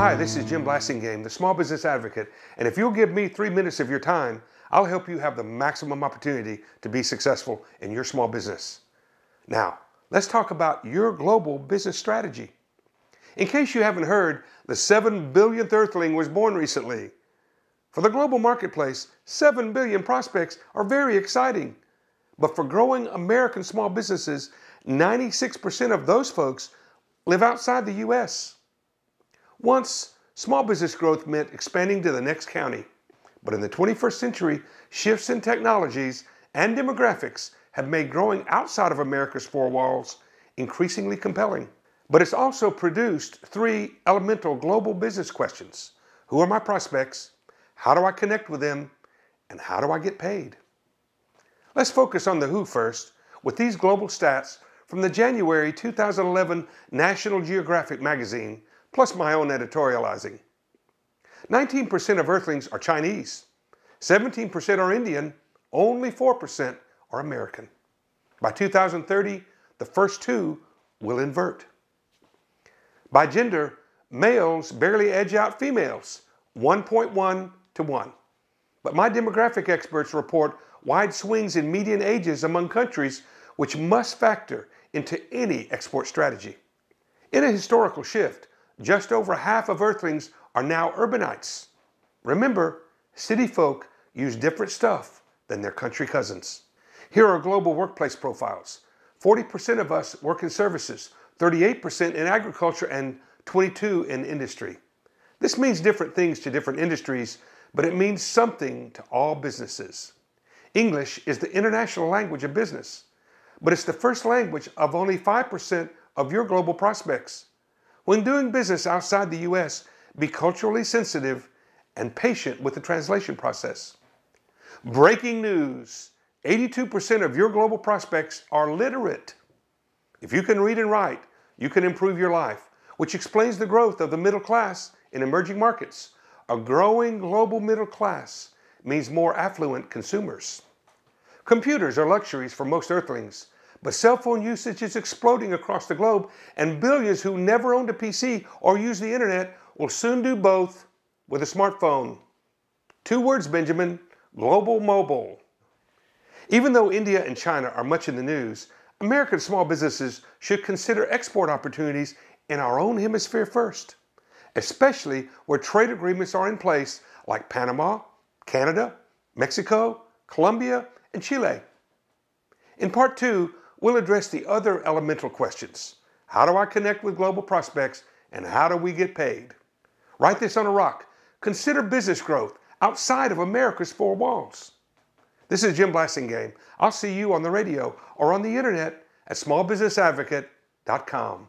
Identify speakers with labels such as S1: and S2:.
S1: Hi, this is Jim Blasingame, the Small Business Advocate, and if you'll give me 3 minutes of your time, I'll help you have the maximum opportunity to be successful in your small business. Now, let's talk about your global business strategy. In case you haven't heard, the 7 billionth Earthling was born recently. For the global marketplace, 7 billion prospects are very exciting. But for growing American small businesses, 96% of those folks live outside the U.S. Once, small business growth meant expanding to the next county. But in the 21st century, shifts in technologies and demographics have made growing outside of America's four walls increasingly compelling. But it's also produced 3 elemental global business questions. Who are my prospects? How do I connect with them? And how do I get paid? Let's focus on the who first with these global stats from the January 2011 National Geographic magazine, plus my own editorializing. 19% of Earthlings are Chinese, 17% are Indian, only 4% are American. By 2030, the first 2 will invert. By gender, males barely edge out females, 1.1 to 1. But my demographic experts report wide swings in median ages among countries, which must factor into any export strategy. In a historical shift, just over half of Earthlings are now urbanites. Remember, city folk use different stuff than their country cousins. Here are global workplace profiles. 40% of us work in services, 38% in agriculture, and 22% in industry. This means different things to different industries, but it means something to all businesses. English is the international language of business, but it's the first language of only 5% of your global prospects. When doing business outside the U.S., be culturally sensitive and patient with the translation process. Breaking news: 82% of your global prospects are literate. If you can read and write, you can improve your life, which explains the growth of the middle class in emerging markets. A growing global middle class means more affluent consumers. Computers are luxuries for most Earthlings, but cell phone usage is exploding across the globe, and billions who never owned a PC or used the internet will soon do both with a smartphone. 2 words, Benjamin: global mobile. Even though India and China are much in the news, American small businesses should consider export opportunities in our own hemisphere first, especially where trade agreements are in place like Panama, Canada, Mexico, Colombia, and Chile. In part 2, we'll address the other elemental questions. How do I connect with global prospects, and how do we get paid? Write this on a rock. Consider business growth outside of America's four walls. This is Jim Blasingame. I'll see you on the radio or on the internet at smallbusinessadvocate.com.